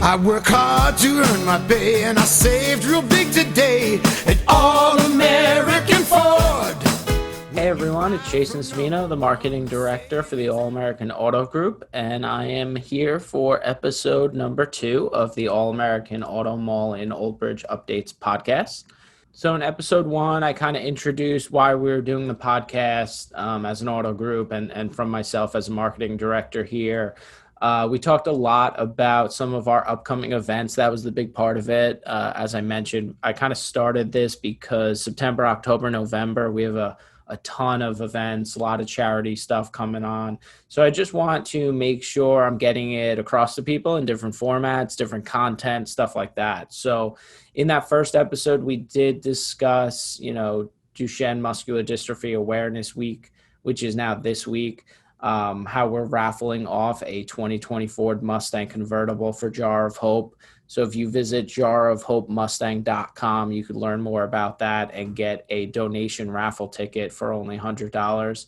I work hard to earn my pay, and I saved real big today at All-American Ford. Hey everyone, it's Jason Savino, the Marketing Director for the All-American Auto Group, and I am here for episode number 2 of the All-American Auto Mall in Old Bridge Updates podcast. So in episode 1, I kind of introduced why we were doing the podcast as an auto group and from myself as a marketing director here. We talked a lot about some of our upcoming events. That was the big part of it. As I mentioned, I kind of started this because September, October, November, we have a ton of events, a lot of charity stuff coming on. So I just want to make sure I'm getting it across to people in different formats, different content, stuff like that. So in that first episode, we did discuss, Duchenne Muscular Dystrophy Awareness Week, which is now this week. How we're raffling off a 2020 Ford Mustang convertible for Jar of Hope. So if you visit jarofhopemustang.com, you could learn more about that and get a donation raffle ticket for only $100.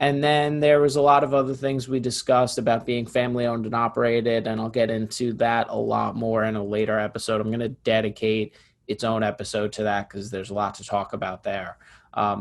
And then there was a lot of other things we discussed about being family owned and operated, and I'll get into that a lot more in a later episode. I'm going to dedicate its own episode to that because there's a lot to talk about there.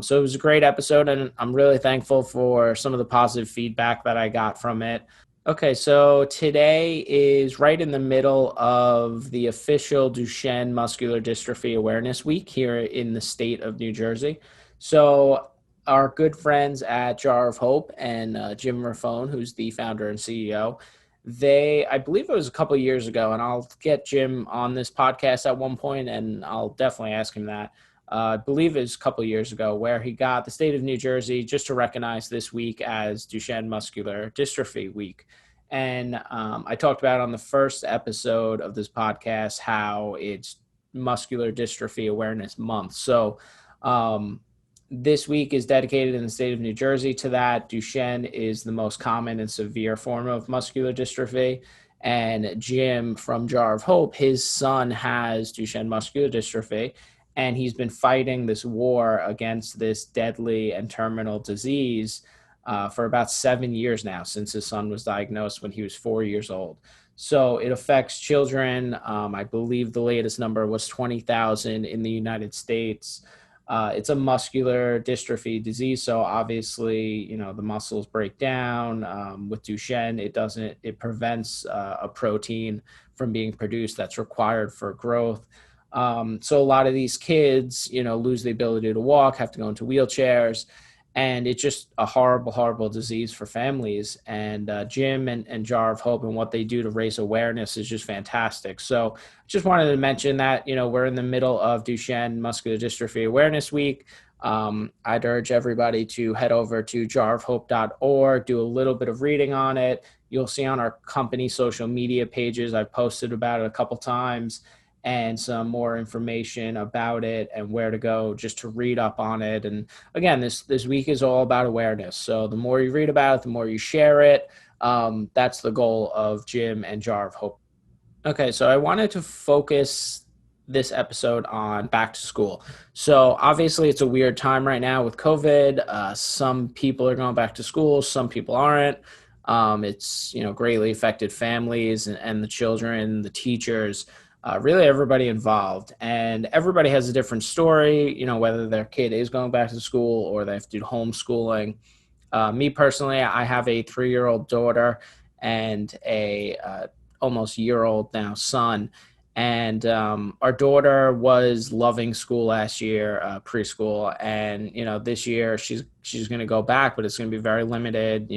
So it was a great episode, and I'm really thankful for some of the positive feedback that I got from it. Okay, so today is right in the middle of the official Duchenne Muscular Dystrophy Awareness Week here in the state of New Jersey. So our good friends at Jar of Hope and Jim Raffone, who's the founder and CEO, I believe it was a couple of years ago, and I'll get Jim on this podcast at one point, and I'll definitely ask him that. I believe it was a couple of years ago, where he got the state of New Jersey just to recognize this week as Duchenne Muscular Dystrophy Week. And I talked about on the first episode of this podcast how it's Muscular Dystrophy Awareness Month. So this week is dedicated in the state of New Jersey to that. Duchenne is the most common and severe form of muscular dystrophy. And Jim from Jar of Hope, his son has Duchenne Muscular Dystrophy. And he's been fighting this war against this deadly and terminal disease for about 7 years now, since his son was diagnosed when he was 4 years old. So it affects children. I believe the latest number was 20,000 in the United States. It's a muscular dystrophy disease. So obviously, the muscles break down. With Duchenne, it prevents a protein from being produced that's required for growth. So a lot of these kids, lose the ability to walk, have to go into wheelchairs, and it's just a horrible, horrible disease for families. And Jim and Jar of Hope and what they do to raise awareness is just fantastic. So just wanted to mention that, we're in the middle of Duchenne Muscular Dystrophy Awareness Week. I'd urge everybody to head over to jarofhope.org, do a little bit of reading on it. You'll see on our company social media pages, I've posted about it a couple times, and some more information about it and where to go just to read up on it. And again, this week is all about awareness. So the more you read about it, the more you share it. That's the goal of Jim and Jar of Hope. Okay, so I wanted to focus this episode on back to school. So obviously it's a weird time right now with COVID. Some people are going back to school, some people aren't. It's, greatly affected families and the children, the teachers, really everybody involved, and everybody has a different story, whether their kid is going back to school or they have to do homeschooling. Me personally, I have a 3-year-old daughter and a almost year-old now son. And our daughter was loving school last year, preschool. And, this year she's going to go back, but it's going to be very limited,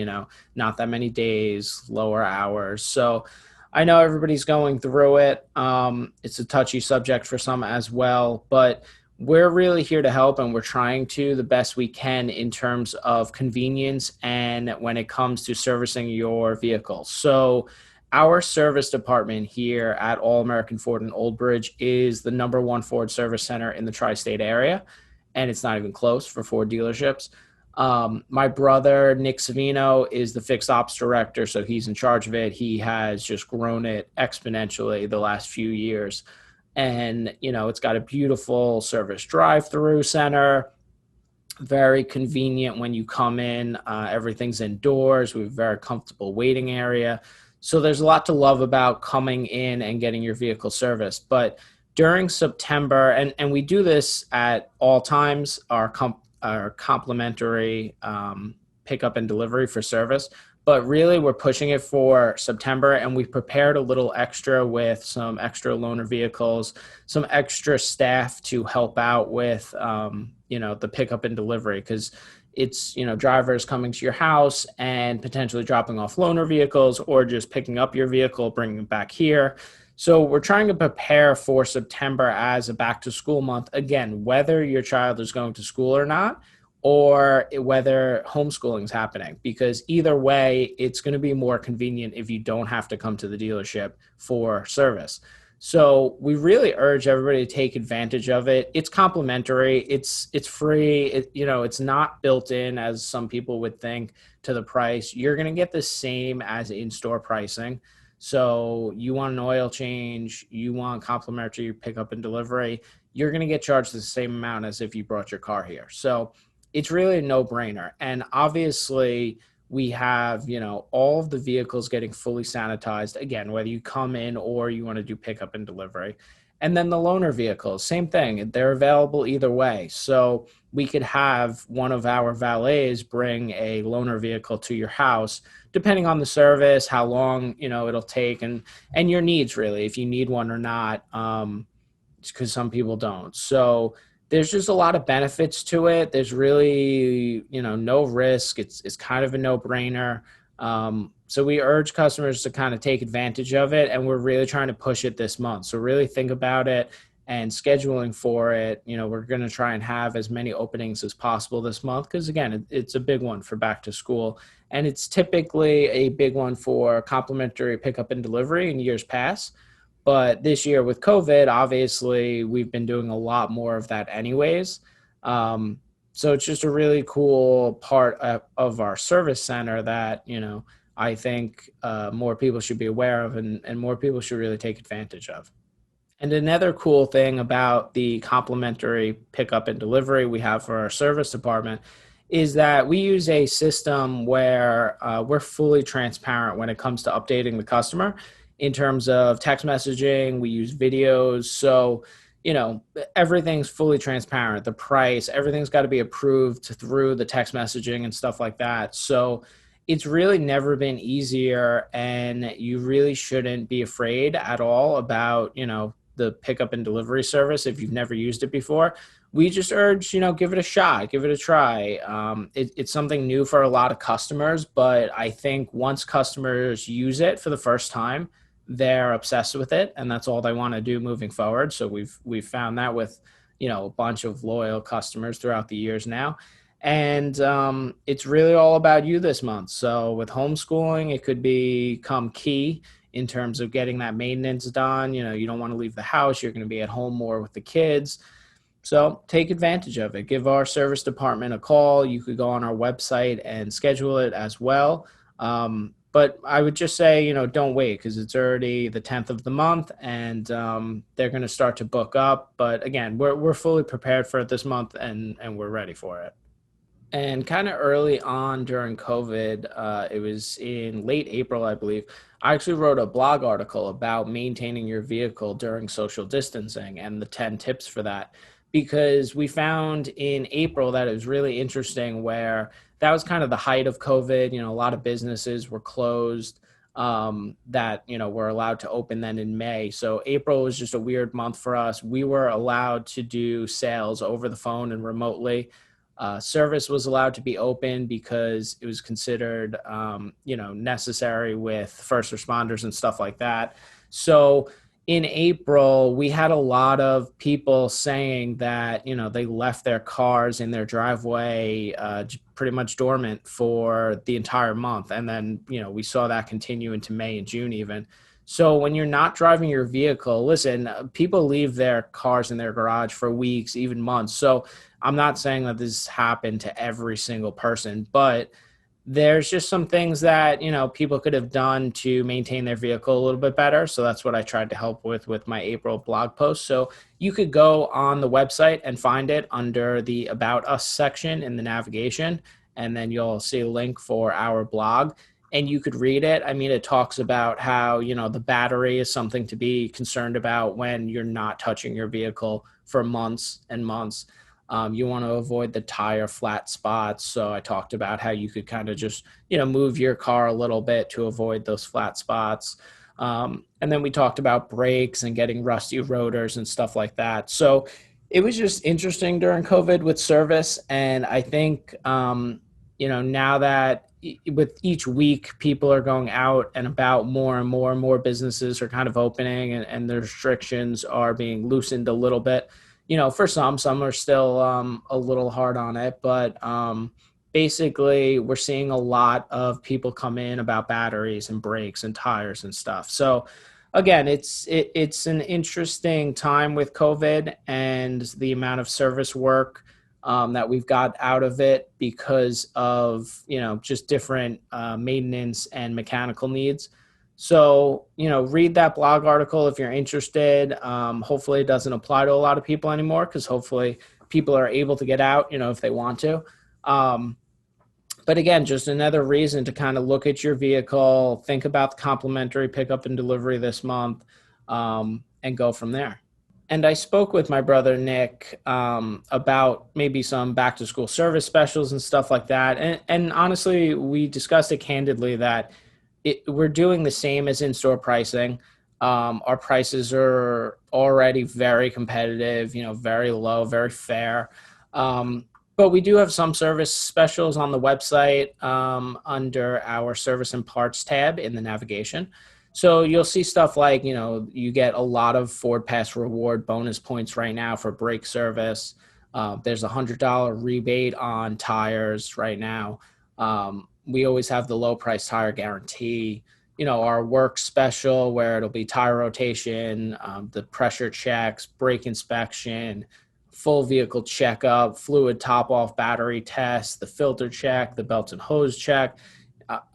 not that many days, lower hours. So I know everybody's going through it. It's a touchy subject for some as well, but we're really here to help, and we're trying to the best we can in terms of convenience and when it comes to servicing your vehicle. So our service department here at All American Ford in Old Bridge is the #1 Ford service center in the tri-state area, and it's not even close for Ford dealerships. My brother, Nick Savino, is the fixed ops director, so he's in charge of it. He has just grown it exponentially the last few years. And, it's got a beautiful service drive-through center, very convenient when you come in. Everything's indoors. We have a very comfortable waiting area. So there's a lot to love about coming in and getting your vehicle serviced. But during September, and we do this at all times, our complimentary pickup and delivery for service. But really, we're pushing it for September, and we've prepared a little extra with some extra loaner vehicles, some extra staff to help out with, the pickup and delivery, because it's, drivers coming to your house and potentially dropping off loaner vehicles or just picking up your vehicle, bringing it back here. So we're trying to prepare for September as a back to school month. Again, whether your child is going to school or not, or whether homeschooling is happening, because either way, it's going to be more convenient if you don't have to come to the dealership for service. So we really urge everybody to take advantage of it. It's complimentary. It's free. It's not built in as some people would think to the price. You're going to get the same as in-store pricing. So you want an oil change, you want complimentary pickup and delivery, you're going to get charged the same amount as if you brought your car here. So it's really a no-brainer. And obviously, we have, all of the vehicles getting fully sanitized, again, whether you come in or you want to do pickup and delivery. And then the loaner vehicles, same thing. They're available either way. So we could have one of our valets bring a loaner vehicle to your house, depending on the service, how long, it'll take, and your needs, really, if you need one or not, because some people don't. So there's just a lot of benefits to it. There's really, no risk. It's kind of a no-brainer. So we urge customers to kind of take advantage of it, and we're really trying to push it this month. So really think about it and scheduling for it. We're going to try and have as many openings as possible this month because, again, it's a big one for back to school, and it's typically a big one for complimentary pickup and delivery in years past. But this year with COVID, obviously, we've been doing a lot more of that anyways. So it's just a really cool part of our service center that, I think more people should be aware of and more people should really take advantage of. And another cool thing about the complimentary pickup and delivery we have for our service department is that we use a system where we're fully transparent when it comes to updating the customer in terms of text messaging. We use videos. So, everything's fully transparent. The price, everything's got to be approved through the text messaging and stuff like that. So it's really never been easier, and you really shouldn't be afraid at all about, the pickup and delivery service if you've never used it before. We just urge, give it a shot, give it a try. It's something new for a lot of customers, but I think once customers use it for the first time, they're obsessed with it, and that's all they want to do moving forward. So we've found that with, a bunch of loyal customers throughout the years now. And it's really all about you this month. So with homeschooling, it could become key in terms of getting that maintenance done. You don't want to leave the house. You're going to be at home more with the kids. So take advantage of it. Give our service department a call. You could go on our website and schedule it as well. But I would just say, don't wait, because it's already the 10th of the month, and they're going to start to book up. But again, we're fully prepared for it this month, and we're ready for it. And kind of early on during COVID, it was in late April, I believe, I actually wrote a blog article about maintaining your vehicle during social distancing and the 10 tips for that, because we found in April that it was really interesting, where that was kind of the height of COVID. A lot of businesses were closed that, were allowed to open then in May. So April was just a weird month for us. We were allowed to do sales over the phone and remotely. Service was allowed to be open because it was considered, necessary with first responders and stuff like that. So in April, we had a lot of people saying that, they left their cars in their driveway pretty much dormant for the entire month. And then, we saw that continue into May and June even. So when you're not driving your vehicle, listen, people leave their cars in their garage for weeks, even months. So I'm not saying that this happened to every single person, but there's just some things that, people could have done to maintain their vehicle a little bit better. So that's what I tried to help with my April blog post. So you could go on the website and find it under the About Us section in the navigation, and then you'll see a link for our blog. and you could read it. I mean, it talks about how, the battery is something to be concerned about when you're not touching your vehicle for months and months. You want to avoid the tire flat spots. So I talked about how you could kind of just, move your car a little bit to avoid those flat spots. And then we talked about brakes and getting rusty rotors and stuff like that. So it was just interesting during COVID with service. And I think, now that with each week, people are going out and about more and more and more businesses are kind of opening, and the restrictions are being loosened a little bit. For some are still a little hard on it, but basically we're seeing a lot of people come in about batteries and brakes and tires and stuff. So again, it's an interesting time with COVID and the amount of service work that we've got out of it because of, just different maintenance and mechanical needs. So, read that blog article if you're interested. Hopefully it doesn't apply to a lot of people anymore, because hopefully people are able to get out, if they want to. But again, just another reason to kind of look at your vehicle, think about the complimentary pickup and delivery this month, and go from there. And I spoke with my brother, Nick, about maybe some back to school service specials and stuff like that. And honestly, we discussed it candidly that we're doing the same as in-store pricing. Our prices are already very competitive, very low, very fair. But we do have some service specials on the website under our service and parts tab in the navigation. So you'll see stuff like, you get a lot of Ford Pass reward bonus points right now for brake service. There's $100 rebate on tires right now. We always have the low price tire guarantee. Our work special where it'll be tire rotation, the pressure checks, brake inspection, full vehicle checkup, fluid top off battery test, the filter check, the belt and hose check,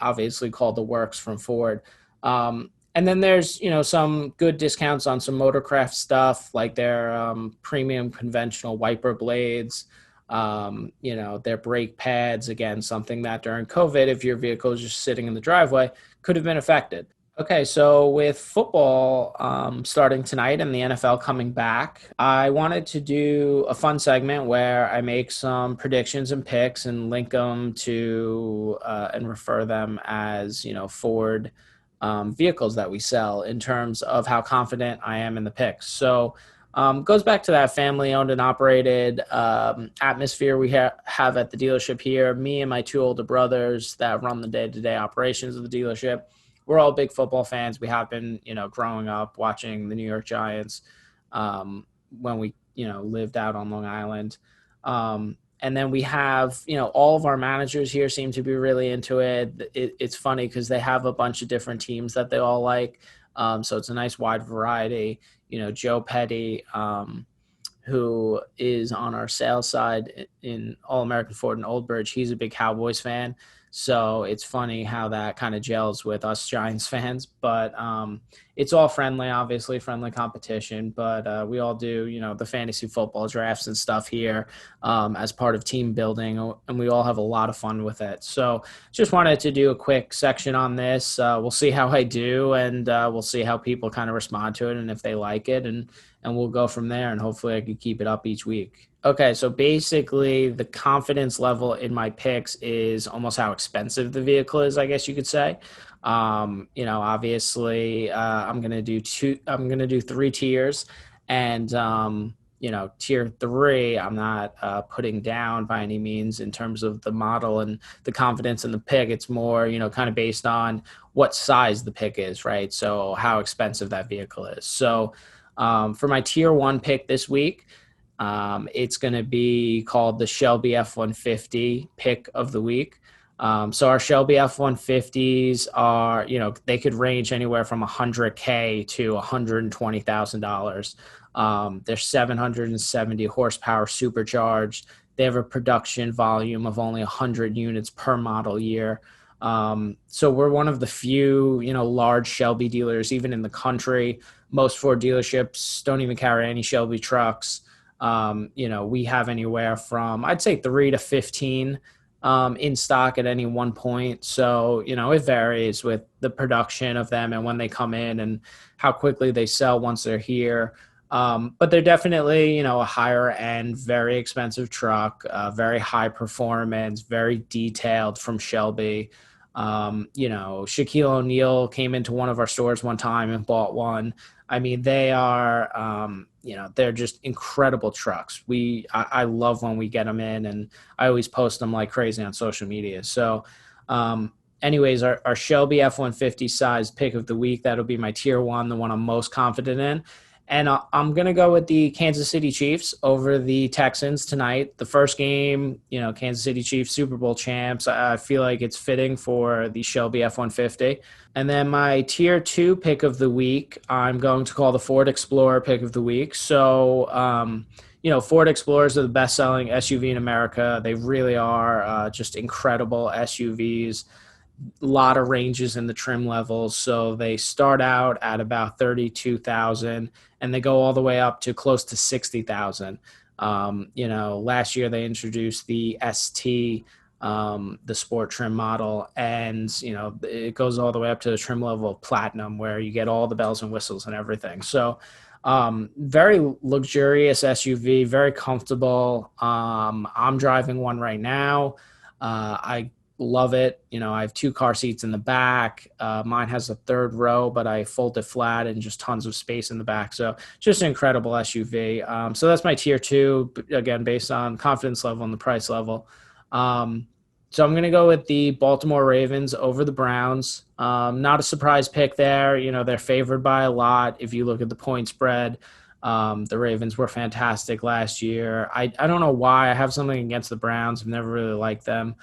obviously called the works from Ford. And then there's, some good discounts on some Motorcraft stuff, like their premium conventional wiper blades, their brake pads, again, something that during COVID, if your vehicle is just sitting in the driveway, could have been affected. Okay, so with football starting tonight and the NFL coming back, I wanted to do a fun segment where I make some predictions and picks and link them to and refer them as, Ford vehicles that we sell in terms of how confident I am in the picks. So goes back to that family-owned and operated atmosphere we have at the dealership here. Me and my two older brothers that run the day-to-day operations of the dealership. We're all big football fans. We have been, growing up watching the New York Giants when we, lived out on Long Island. And then we have, all of our managers here seem to be really into it. It's funny because they have a bunch of different teams that they all like. So it's a nice wide variety. Joe Petty, who is on our sales side in All-American Ford and Old Bridge, he's a big Cowboys fan. So it's funny how that kind of gels with us Giants fans, but it's all friendly, obviously friendly competition, but we all do, the fantasy football drafts and stuff here as part of team building, and we all have a lot of fun with it. So just wanted to do a quick section on this. We'll see how I do, and we'll see how people kind of respond to it and if they like it, and we'll go from there, and hopefully I can keep it up each week. Okay, so basically the confidence level in my picks is almost how expensive the vehicle is, I guess you could say. Obviously I'm going to do three tiers, and tier 3, I'm not putting down by any means in terms of the model and the confidence in the pick. It's more, kind of based on what size the pick is, right? So how expensive that vehicle is. So for my tier 1 pick this week, it's going to be called the Shelby F-150 pick of the week. So our Shelby F-150s are, they could range anywhere from $100K to $120,000. They're 770 horsepower supercharged. They have a production volume of only 100 units per model year. So we're one of the few, large Shelby dealers, even in the country. Most Ford dealerships don't even carry any Shelby trucks. We have anywhere from, I'd say 3 to 15 in stock at any one point. So, it varies with the production of them and when they come in and how quickly they sell once they're here. But they're definitely, a higher end, very expensive truck, very high performance, very detailed from Shelby. Shaquille O'Neal came into one of our stores one time and bought one. I mean, they are, they're just incredible trucks. I love when we get them in, and I always post them like crazy on social media. So, anyways, our Shelby F-150 size pick of the week, that'll be my tier one, the one I'm most confident in. And I'm going to go with the Kansas City Chiefs over the Texans tonight. The first game, Kansas City Chiefs, Super Bowl champs. I feel like it's fitting for the Shelby F-150. And then my tier two pick of the week, I'm going to call the Ford Explorer pick of the week. So, Ford Explorers are the best-selling SUV in America. They really are just incredible SUVs. A lot of ranges in the trim levels. So they start out at about 32,000 and they go all the way up to close to 60,000. Last year they introduced the ST, the sport trim model, and it goes all the way up to the trim level of platinum, where you get all the bells and whistles and everything. So very luxurious SUV, very comfortable. I'm driving one right now. I love it. I have two car seats in the back. Mine has a third row, but I fold it flat and just tons of space in the back. So just an incredible SUV. So that's my tier two, again, based on confidence level and the price level. So I'm going to go with the Baltimore Ravens over the Browns. Not a surprise pick there. They're favored by a lot. If you look at the point spread, the Ravens were fantastic last year. I don't know why. I have something against the Browns. I've never really liked them.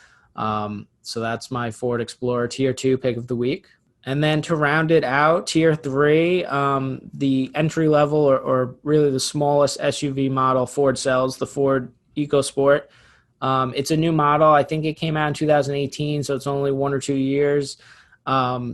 So that's my Ford Explorer tier two pick of the week. And then to round it out, tier three, the entry level or really the smallest SUV model Ford sells, the Ford EcoSport. It's a new model. I think it came out in 2018, so it's only 1 or 2 years.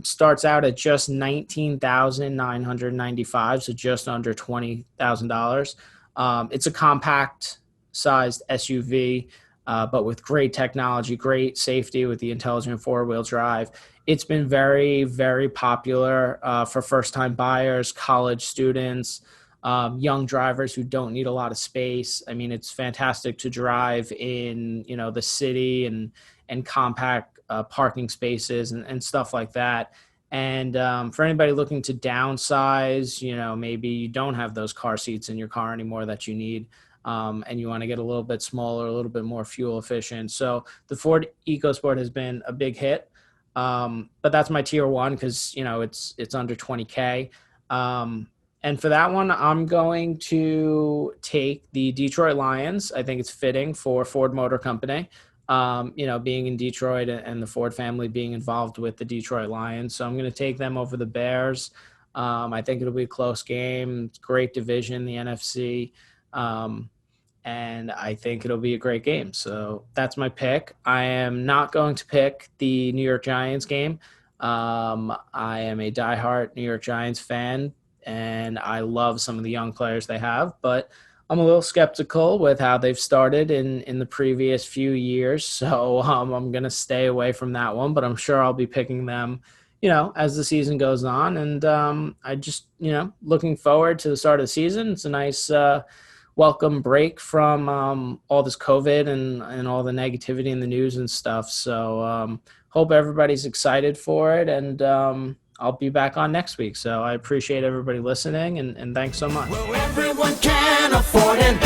Starts out at just $19,995, so just under $20,000. It's a compact sized SUV. But with great technology, great safety with the intelligent four-wheel drive. It's been very, very popular for first-time buyers, college students, young drivers who don't need a lot of space. I mean, it's fantastic to drive in, the city and compact parking spaces and stuff like that. And for anybody looking to downsize, maybe you don't have those car seats in your car anymore that you need. And you want to get a little bit smaller, a little bit more fuel efficient. So the Ford EcoSport has been a big hit. But that's my tier one because, it's under 20K. And for that one, I'm going to take the Detroit Lions. I think it's fitting for Ford Motor Company, being in Detroit and the Ford family being involved with the Detroit Lions. So I'm going to take them over the Bears. I think it'll be a close game. It's a great division, the NFC. And I think it'll be a great game. So that's my pick. I am not going to pick the New York Giants game. I am a diehard New York Giants fan, and I love some of the young players they have, but I'm a little skeptical with how they've started in the previous few years. So I'm going to stay away from that one, but I'm sure I'll be picking them, as the season goes on. And I just, looking forward to the start of the season. It's a nice, welcome break from all this COVID and all the negativity in the news and stuff. So hope everybody's excited for it, and I'll be back on next week. So I appreciate everybody listening, and thanks so much. Well, everyone can afford it.